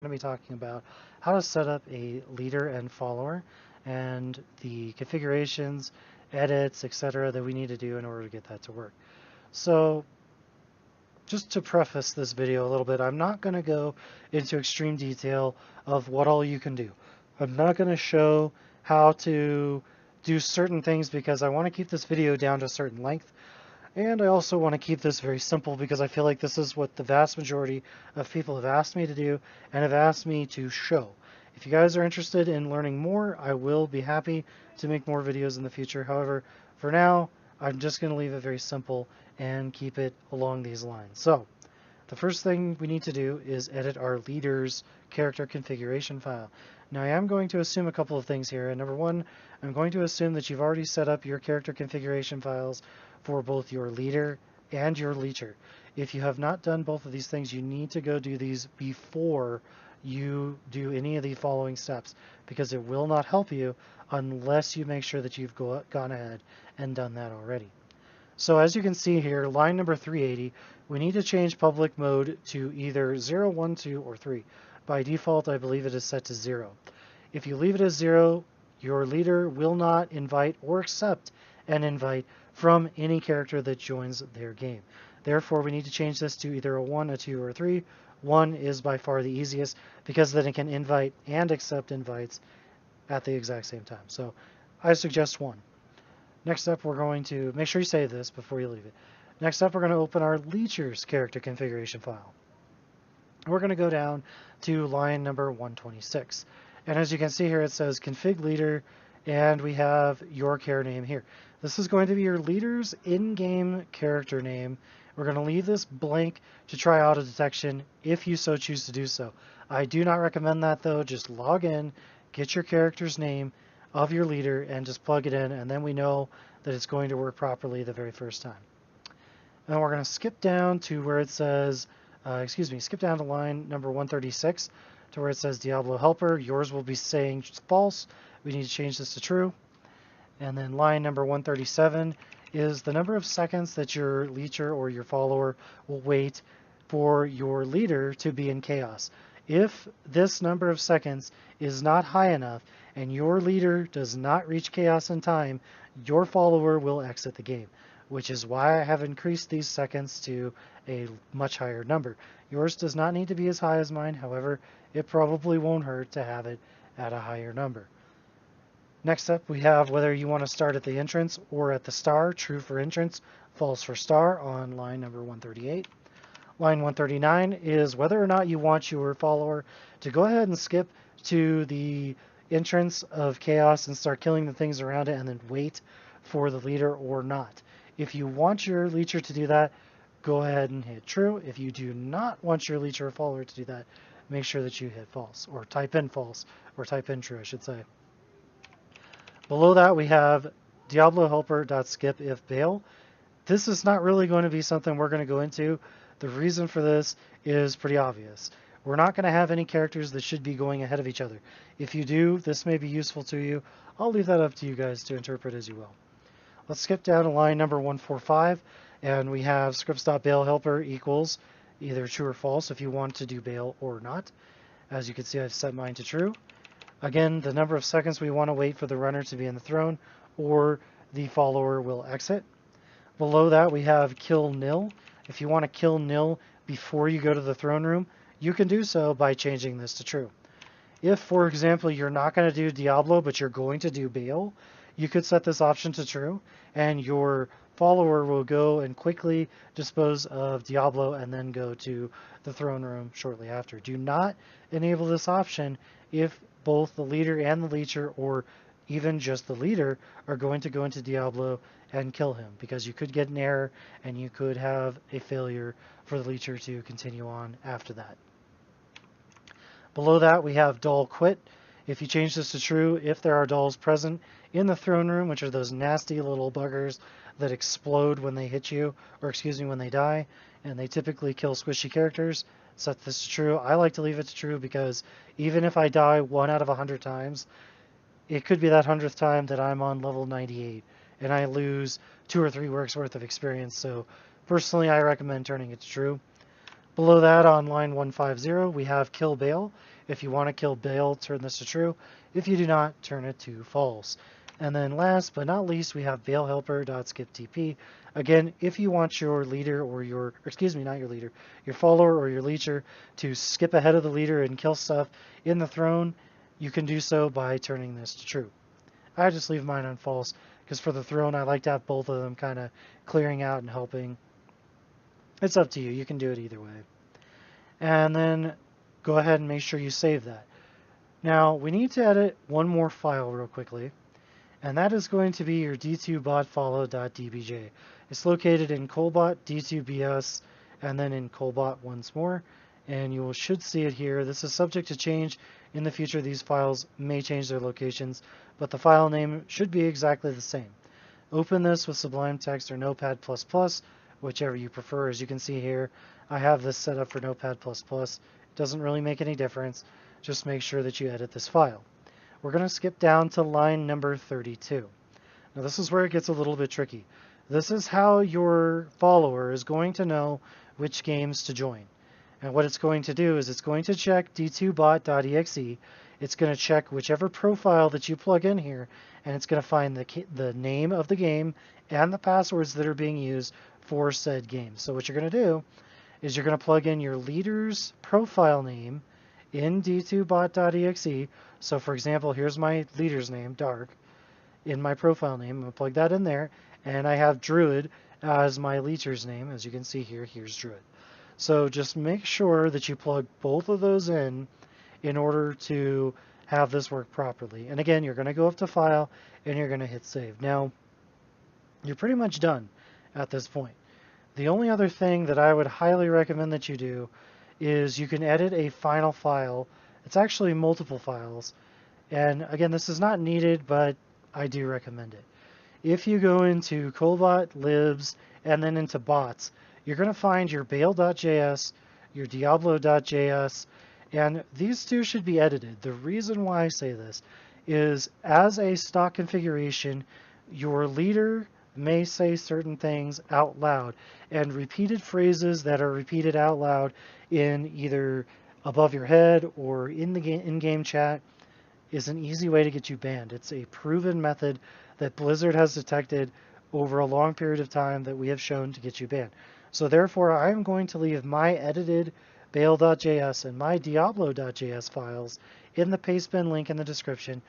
going to be talking about how to set up a leader and follower and the configurations, edits, etc. that we need to do in order to get that to work. So just to preface this video a little bit, I'm not going to go into extreme detail of what all you can do. I'm not going to show how to do certain things because I want to keep this video down to a certain length. And I also want to keep this very simple because I feel like this is what the vast majority of people have asked me to do and have asked me to show. If you guys are interested in learning more, I will be happy to make more videos in the future. However, for now, I'm just going to leave it very simple and keep it along these lines. So, the first thing we need to do is edit our leader's character configuration file. Now I am going to assume a couple of things here. Number one, I'm going to assume that you've already set up your character configuration files for both your leader and your leecher. If you have not done both of these things, you need to go do these before you do any of the following steps, because it will not help you unless you make sure that you've gone ahead and done that already. So as you can see here, line number 380, we need to change public mode to either 0, 1, 2, or 3. By default, I believe it is set to 0. If you leave it as 0, your leader will not invite or accept an invite from any character that joins their game. Therefore, we need to change this to either a 1, a 2, or a 3. 1 is by far the easiest because then it can invite and accept invites at the exact same time. So I suggest 1. Next up, we're going to make sure you save this before you leave it. Next up, we're going to open our Leecher's character configuration file. We're going to go down to line number 126. And as you can see here, it says config leader, and we have your care name here. This is going to be your leader's in-game character name. We're going to leave this blank to try auto detection if you so choose to do so. I do not recommend that though. Just log in, get your character's name of your leader, and just plug it in, and then we know that it's going to work properly the very first time. And we're going to skip down to where it says, skip down to line number 136 to where it says Diablo helper. Yours will be saying false. We need to change this to true. And then line number 137 is the number of seconds that your leecher or your follower will wait for your leader to be in chaos. If this number of seconds is not high enough and your leader does not reach chaos in time, your follower will exit the game, which is why I have increased these seconds to a much higher number. Yours does not need to be as high as mine, however, it probably won't hurt to have it at a higher number. Next up, we have whether you want to start at the entrance or at the star, true for entrance, false for star on line number 138. Line 139 is whether or not you want your follower to go ahead and skip to the entrance of chaos and start killing the things around it and then wait for the leader or not. If you want your leecher to do that, go ahead and hit true. If you do not want your leecher or follower to do that, make sure that you hit false, or type in false, or type in true, I should say. Below that, we have Diablo helper.skip if Baal. This is not really going to be something we're going to go into. The reason for this is pretty obvious. We're not going to have any characters that should be going ahead of each other. If you do, this may be useful to you. I'll leave that up to you guys to interpret as you will. Let's skip down to line number 145, and we have scripts.Baal helper equals either true or false if you want to do Baal or not. As you can see, I've set mine to true. Again, the number of seconds we want to wait for the runner to be in the throne or the follower will exit. Below that, we have kill nil. If you want to kill nil before you go to the throne room, you can do so by changing this to true. If, for example, you're not going to do Diablo, but you're going to do Baal, you could set this option to true, and your follower will go and quickly dispose of Diablo and then go to the throne room shortly after. Do not enable this option if both the leader and the leecher, or even just the leader, are going to go into Diablo and kill him, because you could get an error and you could have a failure for the leecher to continue on after that. Below that, we have doll quit. If you change this to true, if there are dolls present in the throne room, which are those nasty little buggers that explode when they hit you, or when they die, and they typically kill squishy characters, set this to true. I like to leave it to true because even if I die 1 out of 100 times, it could be that 100th time that I'm on level 98 and I lose 2 or 3 works worth of experience. So personally, I recommend turning it to true. Below that on line 150, we have kill Baal. If you want to kill Baal, turn this to true. If you do not, turn it to false. And then last but not least, we have Baal helper.skipTP. Again, if you want your leader or your, excuse me, not your leader, your follower or your leecher to skip ahead of the leader and kill stuff in the throne, you can do so by turning this to true. I just leave mine on false because for the throne, I like to have both of them kind of clearing out and helping. It's up to you. You can do it either way. And then go ahead and make sure you save that. Now, we need to edit one more file real quickly, and that is going to be your d2botfollow.dbj. It's located in Kolbot, d2bs, and then in Kolbot once more, and you should see it here. This is subject to change. In the future, these files may change their locations, but the file name should be exactly the same. Open this with Sublime Text or Notepad++, whichever you prefer. As you can see here, I have this set up for Notepad++. It doesn't really make any difference. Just make sure that you edit this file. We're going to skip down to line number 32. Now this is where it gets a little bit tricky. This is how your follower is going to know which games to join. And what it's going to do is it's going to check d2bot.exe. It's going to check whichever profile that you plug in here, and it's going to find the name of the game and the passwords that are being used for said game. So what you're going to do is you're going to plug in your leader's profile name in d2bot.exe. So for example, here's my leader's name, Dark, in my profile name. I'm going to plug that in there, and I have Druid as my leader's name. As you can see here, here's Druid. So just make sure that you plug both of those in order to have this work properly. And again, you're going to go up to File, and you're going to hit Save. Now, you're pretty much done at this point. The only other thing that I would highly recommend that you do is you can edit a final file. It's actually multiple files. And again, this is not needed, but I do recommend it. If you go into Kolbot, libs, and then into bots, you're going to find your Baal.js, your Diablo.js, and these two should be edited. The reason why I say this is as a stock configuration, your leader may say certain things out loud, and repeated phrases that are repeated out loud in either above your head or in the in-game chat is an easy way to get you banned. It's a proven method that Blizzard has detected over a long period of time that we have shown to get you banned. So therefore, I'm going to leave my edited Baal.js and my Diablo.js files in the pastebin link in the description.